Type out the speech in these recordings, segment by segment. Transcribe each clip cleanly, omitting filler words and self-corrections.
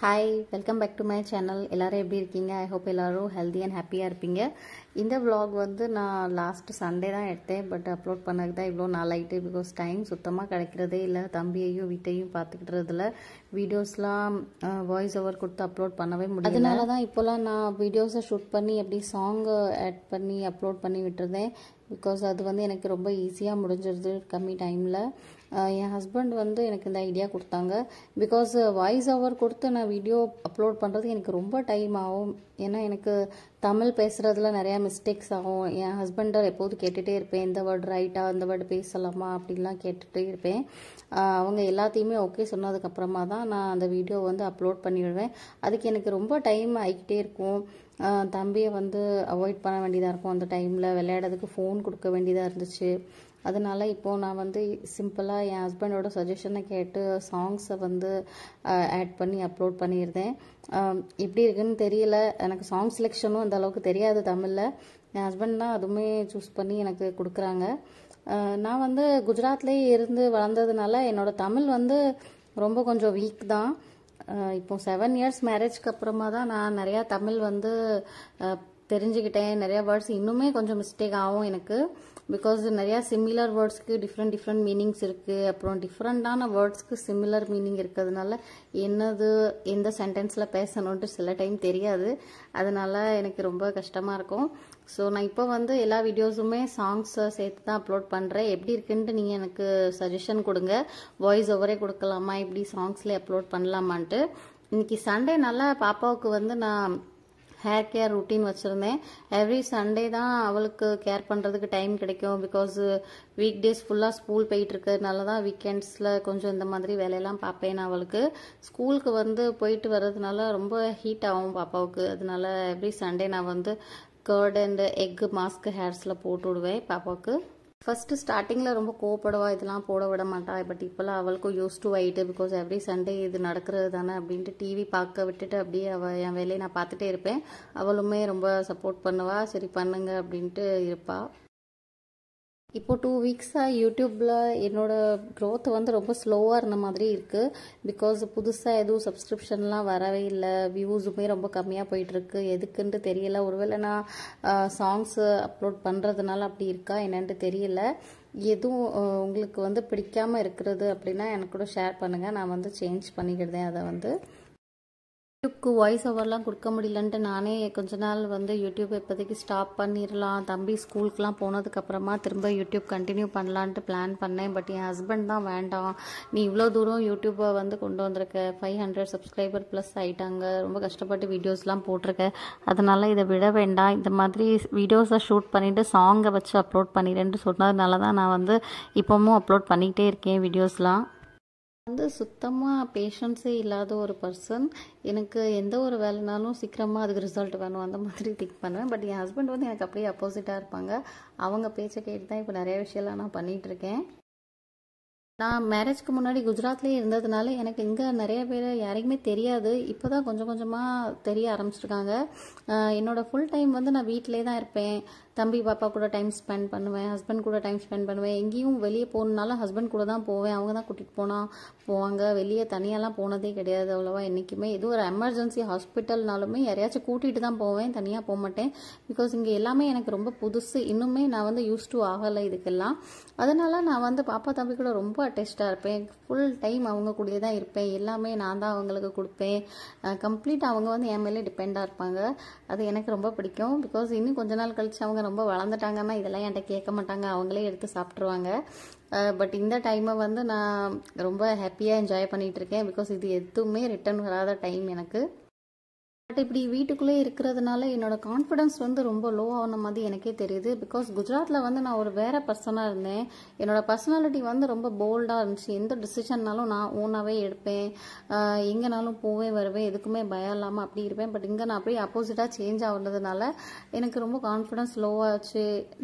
Hi welcome back to my channel. எல்லோரும் எப்படி இருக்கீங்க? ஐ ஹோப் எல்லோரும் ஹெல்தி அண்ட் ஹாப்பியாக இருப்பீங்க. இந்த vlog வந்து நான் லாஸ்ட் சண்டே தான் எடுத்தேன். பட் அப்லோட் பண்ணதுக்கு தான் இவ்வளோ நாள் ஆகிட்டு. பிகாஸ் டைம் சுத்தமாக கிடைக்கிறதே இல்லை. தம்பியையும் வீட்டையும் பார்த்துக்கிட்டதில் வீடியோஸ்லாம் வாய்ஸ் ஓவர் கொடுத்து அப்லோட் பண்ணவே முடியும். அதனால தான் இப்போலாம் நான் வீடியோஸை ஷூட் பண்ணி அப்படி சாங்கை ஆட் பண்ணி அப்லோட் பண்ணி விட்டுருந்தேன். பிகாஸ் அது வந்து எனக்கு ரொம்ப ஈஸியாக முடிஞ்சிருது கம்மி டைமில். என் ஹஸ்பண்ட் வந்து எனக்கு இந்த ஐடியா கொடுத்தாங்க. பிகாஸ் வாய்ஸ் ஓவர் கொடுத்து நான் வீடியோ அப்லோட் பண்ணுறது எனக்கு ரொம்ப டைம் ஆகும். ஏன்னா எனக்கு தமிழ் பேசுகிறதுல நிறையா மிஸ்டேக்ஸ் ஆகும். என் ஹஸ்பண்டை எப்போதும் கேட்டுகிட்டே இருப்பேன், இந்த வேர்டு ரைட்டாக, இந்த வேர்டு பேசலாமா அப்படின்லாம் கேட்டுகிட்டே இருப்பேன். அவங்க எல்லாத்தையுமே ஓகே சொன்னதுக்கப்புறமா தான் நான் அந்த வீடியோ வந்து அப்லோட் பண்ணிவிடுவேன். அதுக்கு எனக்கு ரொம்ப டைம் ஆகிக்கிட்டே இருக்கும். தம்பியை வந்து அவாய்ட் பண்ண வேண்டியதாக இருக்கும். அந்த டைமில் விளையாடுறதுக்கு ஃபோன் கொடுக்க வேண்டியதாக இருந்துச்சு. அதனால இப்போது நான் வந்து சிம்பிளாக என் ஹஸ்பண்டோட சஜஷனை கேட்டு சாங்ஸை வந்து ஆட் பண்ணி அப்லோட் பண்ணியிருந்தேன். எப்படி இருக்குன்னு தெரியல. எனக்கு சாங் செலெக்ஷனும் அந்த அளவுக்கு தெரியாது தமிழில். என் ஹஸ்பண்ட் தான் அதுவுமே சூஸ் பண்ணி எனக்கு கொடுக்குறாங்க. நான் வந்து குஜராத்லேயே இருந்து வளர்ந்ததுனால என்னோடய தமிழ் வந்து ரொம்ப கொஞ்சம் வீக் தான். இப்போ 7 இயர்ஸ் மேரேஜ்க்கு அப்புறமா தான் நான் நிறையா தமிழ் வந்து தெரிஞ்சுக்கிட்டேன். நிறையா வேர்ட்ஸ் இன்னுமே கொஞ்சம் மிஸ்டேக் ஆகும் எனக்கு. பிகாஸ் நிறையா சிமிலர் வேர்ட்ஸ்க்கு டிஃப்ரெண்ட் மீனிங்ஸ் இருக்குது. அப்புறம் டிஃப்ரெண்ட்டான வேர்ட்ஸ்க்கு சிமிலர் மீனிங் இருக்கிறதுனால என்னது எந்த சென்டென்ஸில் பேசணுன்ட்டு சில டைம் தெரியாது. அதனால எனக்கு ரொம்ப கஷ்டமாக இருக்கும். ஸோ நான் இப்போ வந்து எல்லா வீடியோஸுமே சாங்ஸை சேர்த்து தான் அப்லோட் பண்ணுறேன். எப்படி இருக்குன்ட்டு நீங்கள் எனக்கு சஜஷன் கொடுங்க. வாய்ஸ் ஓவரே கொடுக்கலாமா, இப்படி சாங்ஸ்லேயே அப்லோட் பண்ணலாமான்ட்டு. இன்னைக்கு சண்டே நல்லா பாப்பாவுக்கு வந்து நான் ஹேர் கேர் ரூட்டீன் வச்சுருந்தேன். எவ்ரி சண்டே தான் அவளுக்கு கேர் பண்ணுறதுக்கு டைம் கிடைக்கும். பிகாஸ் வீக் டேஸ் ஃபுல்லாக ஸ்கூல் போயிட்டுருக்கிறதுனால தான் வீக்கெண்ட்ஸில் கொஞ்சம் இந்த மாதிரி வேலையெல்லாம் பார்ப்பேன். நான் அவளுக்கு ஸ்கூலுக்கு வந்து போயிட்டு வர்றதுனால ரொம்ப ஹீட் ஆகும் பாப்பாவுக்கு. அதனால எவ்ரி சண்டே நான் வந்து கர்ட் அண்ட் எக் மாஸ்க் ஹேர்ஸில் போட்டு விடுவேன் பாப்பாவுக்கு. ஃபஸ்ட்டு ஸ்டார்டிங்கில் ரொம்ப கோவப்படுவா, இதெல்லாம் போட விட மாட்டா. பட் இப்போலாம் அவளுக்கும் யூஸ் டு ஆகிட்டு. பிகாஸ் எவ்ரி சண்டே இது நடக்கிறது தானே அப்படின்ட்டு டிவி பார்க்க விட்டுட்டு அப்படியே என் வேலையை நான் பார்த்துட்டே இருப்பேன். அவளுமே ரொம்ப சப்போர்ட் பண்ணுவா. சரி பண்ணுங்க அப்படின்ட்டு இருப்பா. இப்போது 2 வீக்ஸாக யூடியூப்பில் என்னோடய க்ரோத் வந்து ரொம்ப ஸ்லோவாக இருந்த மாதிரி இருக்குது. பிகாஸ் புதுசாக எதுவும் சப்ஸ்கிரிப்ஷன்லாம் வரவே இல்லை. வியூஸுமே ரொம்ப கம்மியாக போயிட்டுருக்கு. எதுக்குன்ட்டு தெரியல. ஒருவேளை நான் சாங்ஸு அப்லோட் பண்ணுறதுனால அப்படி இருக்கா என்னன்ட்டு தெரியல. எதுவும் உங்களுக்கு வந்து பிடிக்காமல் இருக்கிறது அப்படின்னா எனக்கு கூட ஷேர் பண்ணுங்கள். நான் வந்து சேஞ்ச் பண்ணிக்கிட்டேன். அதை வந்து யூடியூப்க்கு வாய்ஸ் ஓவர்லாம் கொடுக்க முடியலன்ட்டு நானே கொஞ்ச நாள் வந்து யூடியூப் இப்போதைக்கு ஸ்டாப் பண்ணிடலாம். தம்பி ஸ்கூலுக்குலாம் போனதுக்கப்புறமா திரும்ப யூடியூப் கண்டினியூ பண்ணலான்ட்டு பிளான் பண்ணேன். பட் என் ஹஸ்பண்ட் தான் வேண்டாம், நீ இவ்வளோ தூரம் யூடியூப்பை வந்து கொண்டு வந்திருக்க, 500 சப்ஸ்கிரைபர் ப்ளஸ் ஆகிட்டாங்க, ரொம்ப கஷ்டப்பட்டு வீடியோஸ்லாம் போட்டிருக்கேன், அதனால் இதை விட வேண்டாம், இந்த மாதிரி வீடியோஸை ஷூட் பண்ணிவிட்டு சாங்கை வச்சு அப்லோட் பண்ணிடுறேன்ட்டு சொன்னதுனால தான் நான் வந்து இப்போவும் அப்லோட் பண்ணிக்கிட்டே இருக்கேன் வீடியோஸ்லாம். வந்து சுத்தமாக பேஷன்ஸே இல்லாத ஒரு பர்சன். எனக்கு எந்த ஒரு வேலைனாலும் சீக்கிரமாக அதுக்கு ரிசல்ட் வேணும் அந்த மாதிரி திங்க் பண்ணுவேன். பட் என் ஹஸ்பண்ட் வந்து எனக்கு அப்படியே அப்போசிட்டாக இருப்பாங்க. அவங்க பேச்சை கேட்டு தான் இப்போ நிறைய விஷயம்லாம் நான் பண்ணிகிட்ருக்கேன். நான் மேரேஜ்க்கு முன்னாடி குஜராத்லேயே இருந்ததுனால எனக்கு இங்கே நிறைய பேர் யாரையுமே தெரியாது. இப்போ தான் கொஞ்சம் கொஞ்சமாக தெரிய ஆரம்பிச்சிருக்காங்க. என்னோடய ஃபுல் டைம் வந்து நான் வீட்டிலே தான் இருப்பேன். தம்பி பாப்பா கூட டைம் ஸ்பெண்ட் பண்ணுவேன், ஹஸ்பண்ட் கூட டைம் ஸ்பெண்ட் பண்ணுவேன். எங்கேயும் வெளியே போகணுன்னாலும் ஹஸ்பண்ட் கூட தான் போவேன். அவங்க தான் கூட்டிகிட்டு போவாங்க. வெளியே தனியாலாம் போனதே கிடையாது அவ்வளோவா என்றைக்குமே. எதுவும் ஒரு எமர்ஜென்சி ஹாஸ்பிட்டல்னாலுமே யாரையாச்சும் கூட்டிகிட்டு தான் போவேன், தனியாக போக மாட்டேன். பிகாஸ் இங்கே எல்லாமே எனக்கு ரொம்ப புதுசு. இன்னுமே நான் வந்து யூஸ் டு ஆகலை இதுக்கெல்லாம். அதனால் நான் வந்து பாப்பா தம்பி கூட ரொம்ப அட்டெச்சாக இருப்பேன். ஃபுல் டைம் அவங்க கூடயே தான் இருப்பேன். எல்லாமே நான் தான் அவங்களுக்கு கொடுப்பேன். கம்ப்ளீட்டாக அவங்க வந்து என் மேலே டிபெண்டாக இருப்பாங்க. அது எனக்கு ரொம்ப பிடிக்கும். பிகாஸ் இன்னும் கொஞ்ச நாள் கழித்து அவங்க ரொம்ப வளர்ந்துட்டாங்கன்னா இதெல்லாம் என்கிட்ட கேட்க மாட்டாங்க, அவங்களே எடுத்து சாப்பிட்ருவாங்க. பட் இந்த டைமை வந்து நான் ரொம்ப ஹாப்பியாக என்ஜாய் பண்ணிகிட்டு இருக்கேன். பிகாஸ் இது எதுவுமே ரிட்டர்ன் வராத டைம் எனக்கு. பட் இப்படி வீட்டுக்குள்ளே இருக்கிறதுனால என்னோடய கான்ஃபிடென்ஸ் வந்து ரொம்ப லோ ஆன மாதிரி எனக்கே தெரியுது. பிகாஸ் குஜராத்தில் வந்து நான் ஒரு வேறு பர்சனாக இருந்தேன். என்னோடய பர்சனாலிட்டி வந்து ரொம்ப போல்டாக இருந்துச்சு. எந்த டிசிஷன்னாலும் நான் ஓனாகவே எடுப்பேன். எங்கேனாலும் போவேன் வருவேன், எதுக்குமே பயம் இல்லாமல் அப்படி இருப்பேன். பட் இங்கே நான் அப்படியே அப்போசிட்டாக சேஞ்ச் ஆகுறதுனால எனக்கு ரொம்ப கான்ஃபிடென்ஸ் லோவாச்சு.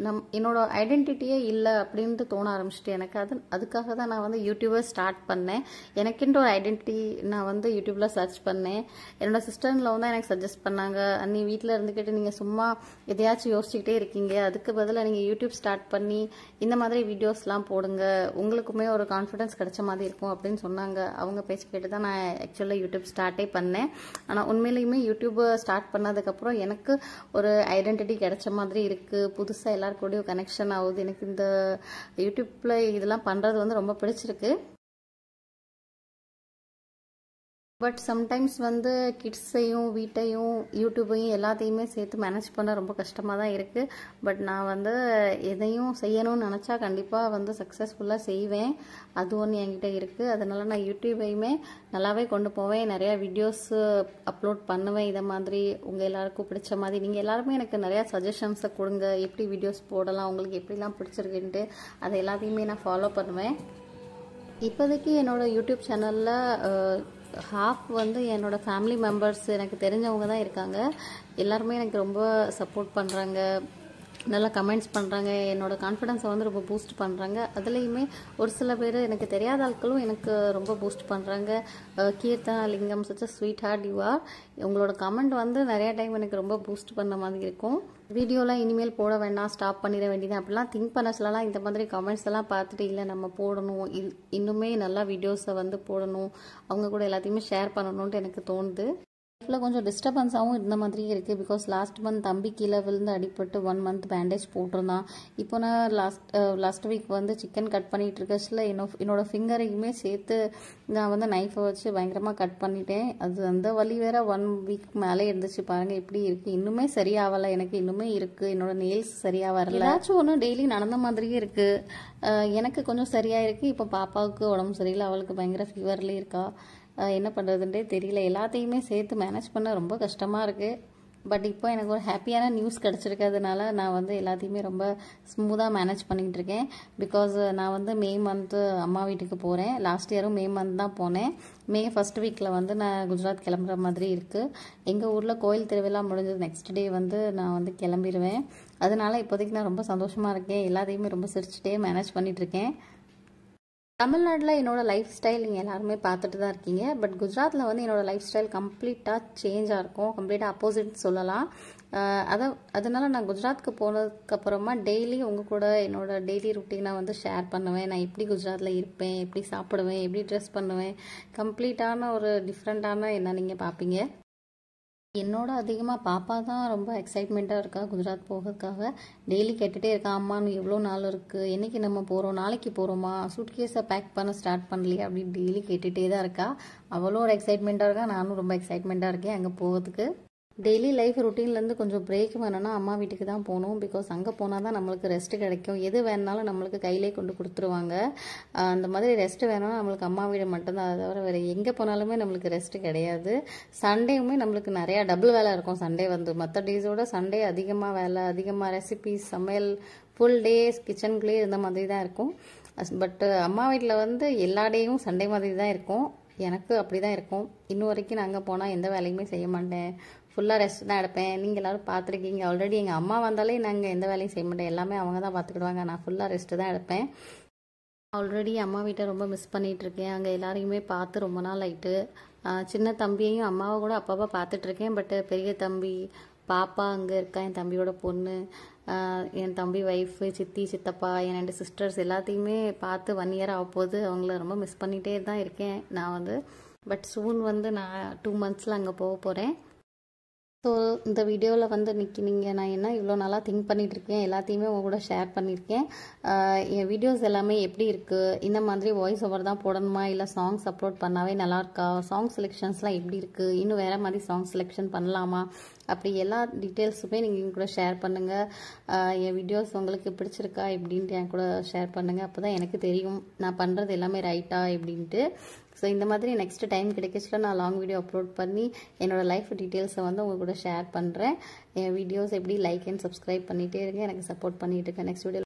என்னோடய ஐடென்டிட்டியே இல்லை அப்படின்ட்டு தோண ஆரம்பிச்சிட்டு எனக்கு. அதுக்காக தான் நான் வந்து யூடியூபை ஸ்டார்ட் பண்ணேன். எனக்குன்ற ஒரு ஐடென்டிட்டி நான் வந்து யூடியூப்பில் சர்ச் பண்ணேன். என்னோடய சிஸ்டர்-இன்-லா தான் எனக்கு சஜஸ்ட் பண்ணாங்க, அண்ணி வீட்டில் இருந்துக்கிட்டு நீங்கள் சும்மா எதையாச்சும் யோசிச்சுக்கிட்டே இருக்கீங்க, அதுக்கு பதிலாக நீங்கள் யூடியூப் ஸ்டார்ட் பண்ணி இந்த மாதிரி வீடியோஸ்லாம் போடுங்க, உங்களுக்குமே ஒரு கான்ஃபிடன்ஸ் கிடைச்ச மாதிரி இருக்கும் அப்படின்னு சொன்னாங்க. அவங்க பேச்சு கேட்டு தான் நான் ஆக்சுவலாக யூடியூப் ஸ்டார்ட்டே பண்ணேன். ஆனால் உண்மையிலேயுமே யூடியூப் ஸ்டார்ட் பண்ணதுக்கப்புறம் எனக்கு ஒரு ஐடென்டிட்டி கிடைச்ச மாதிரி இருக்குது. புதுசாக எல்லாருக்கூடயும் கனெக்ஷன் ஆகுது. எனக்கு இந்த யூடியூப்பில் இதெல்லாம் பண்ணுறது வந்து ரொம்ப பிடிச்சிருக்கு. பட் சம்டைம்ஸ் வந்து கிட்ஸையும் வீட்டையும் யூடியூப்பையும் எல்லாத்தையுமே சேர்த்து மேனேஜ் பண்ண ரொம்ப கஷ்டமாக தான் இருக்குது. பட் நான் வந்து எதையும் செய்யணும்னு நினச்சா கண்டிப்பாக வந்து சக்ஸஸ்ஃபுல்லாக செய்வேன். அது ஒன்று என்கிட்ட இருக்குது. அதனால் நான் யூடியூப்பையுமே நல்லாவே கொண்டு போவேன். நிறையா வீடியோஸ் அப்லோட் பண்ணுவேன். இதை மாதிரி உங்கள் எல்லாருக்கும் பிடிச்ச மாதிரி நீங்கள் எல்லாருமே எனக்கு நிறையா சஜஷன்ஸை கொடுங்க, எப்படி வீடியோஸ் போடலாம், உங்களுக்கு எப்படிலாம் பிடிச்சிருக்குன்ட்டு அதை எல்லாத்தையுமே நான் ஃபாலோ பண்ணுவேன். இப்போதைக்கு என்னோடய யூடியூப் சேனலில் ஹாஃப் வந்து என்னோடய ஃபேமிலி மெம்பர்ஸ் எனக்கு தெரிஞ்சவங்க தான் இருக்காங்க. எல்லாருமே எனக்கு ரொம்ப சப்போர்ட் பண்ணுறாங்க, நல்லா கமெண்ட்ஸ் பண்ணுறாங்க, என்னோடய கான்ஃபிடென்ஸை வந்து ரொம்ப பூஸ்ட் பண்ணுறாங்க. அதுலேயுமே ஒரு சில பேர் எனக்கு தெரியாத ஆட்களும் எனக்கு ரொம்ப பூஸ்ட் பண்ணுறாங்க. Keerthana Lingam such sweet heart you are. உங்களோட கமெண்ட் வந்து நிறையா டைம் எனக்கு ரொம்ப பூஸ்ட் பண்ண மாதிரி இருக்கும். வீடியோலாம் இனிமேல் போட வேண்டாம், ஸ்டாப் பண்ணிட வேண்டியது அப்படிலாம் திங்க் பண்ண சொல்லலாம். இந்த மாதிரி கமெண்ட்ஸ் எல்லாம் பார்த்துட்டு இல்லை நம்ம போடணும், இன்னுமே நல்லா வீடியோஸை வந்து போடணும், அவங்க கூட எல்லாத்தையுமே ஷேர் பண்ணணுன்ட்டு எனக்கு தோணுது. லைஃப்பில் கொஞ்சம் டிஸ்டர்பன்ஸாகவும் இருந்த மாதிரியே இருக்குது. பிகாஸ் லாஸ்ட் மந்த் தம்பி கீழே விழுந்து அடிபட்டு 1 month பேண்டேஜ் போட்டிருந்தான். இப்போ நான் லாஸ்ட் வீக் வந்து சிக்கன் கட் பண்ணிகிட்டு இருக்கச்சில் என்னோடய ஃபிங்கரையுமே சேர்த்து நான் வந்து நைஃபை வச்சு பயங்கரமாக கட் பண்ணிட்டேன். அது அந்த வலி வேற 1 week மேலே இருந்துச்சு. பாருங்கள் எப்படி இருக்குது, இன்னுமே சரியாகலை. எனக்கு இன்னுமே இருக்குது, என்னோடய நெயில்ஸ் சரியாக வரல. ஏதாச்சும் ஒன்று டெய்லி நடந்த மாதிரியே இருக்குது. எனக்கு கொஞ்சம் சரியாக இருக்குது. இப்போ பாப்பாவுக்கு உடம்பு சரியில்லை, அவளுக்கு பயங்கர ஃபீவர்லேயே இருக்கா. என்ன பண்ணுறதுன்றே தெரியல. எல்லாத்தையுமே சேர்த்து மேனேஜ் பண்ண ரொம்ப கஷ்டமாக இருக்குது. பட் இப்போ எனக்கு ஒரு ஹாப்பியான நியூஸ் கிடச்சிருக்கிறதுனால நான் வந்து எல்லாத்தையுமே ரொம்ப ஸ்மூத்தாக மேனேஜ் பண்ணிகிட்டு இருக்கேன். பிகாஸ் நான் வந்து மே மந்த்து அம்மா வீட்டுக்கு போகிறேன். லாஸ்ட் இயரும் மே மந்த் தான் போனேன். மே ஃபர்ஸ்ட் வீக்கில் வந்து நான் குஜராத் கிளம்புற மாதிரி இருக்குது. எங்கள் ஊரில் கோயில் திருவிழா முடிஞ்சது நெக்ஸ்ட் டே வந்து நான் வந்து கிளம்பிடுவேன். அதனால இப்போதைக்கு நான் ரொம்ப சந்தோஷமாக இருக்கேன். எல்லாத்தையுமே ரொம்ப சிரிச்சுட்டே மேனேஜ் பண்ணிகிட்ருக்கேன். தமிழ்நாட்டில் என்னோடய லைஃப் ஸ்டைல் நீங்கள் எல்லாருமே பார்த்துட்டு தான் இருக்கீங்க. பட் குஜராத்தில் வந்து என்னோடய லைஃப் ஸ்டைல் கம்ப்ளீட்டாக சேஞ்சாக இருக்கும், கம்ப்ளீட்டாக ஆப்போசிட் சொல்லலாம். அதனால் நான் குஜராத்துக்கு போனதுக்கப்புறமா டெய்லி உங்கள் கூட என்னோடய டெய்லி ருட்டீனை வந்து ஷேர் பண்ணுவேன். நான் எப்படி குஜராத்தில் இருப்பேன், எப்படி சாப்பிடுவேன், எப்படி ட்ரெஸ் பண்ணுவேன், கம்ப்ளீட்டான ஒரு டிஃப்ரெண்ட்டான என்ன நீங்கள் பார்ப்பீங்க. என்னோட அதிகமாக பாப்பா தான் ரொம்ப எக்ஸைட்மெண்ட்டாக இருக்கா குஜராத் போகிறதுக்காக. டெய்லி கேட்டுகிட்டே இருக்கா, அம்மானு எவ்வளோ நாள் இருக்குது, என்றைக்கு நம்ம போகிறோம், நாளைக்கு போகிறோமா, சூட்கேஸை பேக் பண்ண ஸ்டார்ட் பண்ணலையே அப்படின்னு டெய்லி கேட்டுகிட்டே தான் இருக்கா. அவளும் ஒரு எக்ஸைட்மெண்ட்டாக இருக்கா, நானும் ரொம்ப எக்ஸைட்மெண்ட்டாக இருக்கேன் அங்கே போகிறதுக்கு. டெய்லி லைஃப் ருட்டீன்லேருந்து கொஞ்சம் பிரேக் வேணும்னா அம்மா வீட்டுக்கு தான் போகணும். பிகாஸ் அங்கே போனால் தான் நம்மளுக்கு ரெஸ்ட்டு கிடைக்கும். எது வேணுனாலும் நம்மளுக்கு கையிலே கொண்டு கொடுத்துருவாங்க. அந்த மாதிரி ரெஸ்ட்டு வேணும்னா நம்மளுக்கு அம்மா வீடு மட்டும்தான். அதை தவிர வேறு எங்கே போனாலுமே நம்மளுக்கு ரெஸ்ட்டு கிடையாது. சண்டேவுமே நம்மளுக்கு நிறையா டபுள் வேலை இருக்கும். சண்டே வந்து மற்ற டேஸோட சண்டே அதிகமாக வேலை, அதிகமாக ரெசிபீஸ், சமையல், ஃபுல் டேஸ் கிச்சனுக்குள்ளேயே இருந்த மாதிரி தான் இருக்கும். பட் அம்மா வீட்டில் வந்து எல்லா டேயும் சண்டே மாதிரி தான் இருக்கும். எனக்கு அப்படி தான் இருக்கும். இன்னும் வரைக்கும் நான் அங்கே போனால் எந்த வேலையுமே செய்ய மாட்டேன், ஃபுல்லாக ரெஸ்ட் தான் எடுப்பேன். நீங்கள் எல்லோரும் பார்த்துருக்கீங்க ஆல்ரெடி. எங்கள் அம்மா வந்தாலே நாங்கள் எந்த வேலையும் செய்ய மாட்டேன், எல்லாமே அவங்க தான் பார்த்துக்கிடுவாங்க. நான் ஃபுல்லாக ரெஸ்ட்டு தான் எடுப்பேன். ஆல்ரெடி அம்மா வீட்டை ரொம்ப மிஸ் பண்ணிகிட்ருக்கேன். அங்கே எல்லாரையுமே பார்த்து ரொம்ப நாள் ஆகிட்டு. சின்ன தம்பியையும் அம்மாவை கூட அப்பப்போ பார்த்துட்ருக்கேன். பட்டு பெரிய தம்பி பாப்பா அங்கே இருக்கா, என் தம்பியோட பொண்ணு, என் தம்பி ஒய்ஃபு, சித்தி, சித்தப்பா, என் 2 சிஸ்டர்ஸ் எல்லாத்தையுமே பார்த்து 1 year ஆகப்போகுது. அவங்கள ரொம்ப மிஸ் பண்ணிகிட்டே தான் இருக்கேன் நான் வந்து. பட் சூன் வந்து நான் 2 monthsல அங்கே போக போகிறேன். ஸோ இந்த வீடியோவில் வந்து நான் என்ன இவ்வளோ நாளாக திங்க் பண்ணிகிட்ருக்கேன், எல்லாத்தையுமே உங்கள் கூட ஷேர் பண்ணியிருக்கேன். என் வீடியோஸ் எல்லாமே எப்படி இருக்குது, இந்த மாதிரி வாய்ஸ் ஓவர் தான் போடணுமா, இல்லை சாங்ஸ் அப்லோட் பண்ணாவே நல்லாயிருக்கா, சாங் செலெக்ஷன்ஸ்லாம் எப்படி இருக்குது, இன்னும் வேறு மாதிரி சாங் செலெக்ஷன் பண்ணலாமா, அப்படி எல்லா டீட்டெயில்ஸுமே நீங்கள் என் கூட ஷேர் பண்ணுங்கள். என் வீடியோஸ் உங்களுக்கு பிடிச்சிருக்கா எப்படின்ட்டு என் கூட ஷேர் பண்ணுங்கள். அப்போ தான் எனக்கு தெரியும் நான் பண்ணுறது எல்லாமே ரைட்டா எப்படின்ட்டு. ஸோ இந்த மாதிரி நெக்ஸ்ட் டைம் கிடைக்கச்சுல நான் லாங் வீடியோ அப்லோட் பண்ணி என்னோடய லைஃப் டீட்டெயில்ஸை வந்து உங்கள் கூட ஷேர் பண்ணுறேன். என் வீடியோஸ் எப்படி லைக் அண்ட் சப்ஸ்கிரைப் பண்ணிகிட்டே இருங்க, எனக்கு சப்போர்ட் பண்ணிகிட்டு இருக்கேன். Next video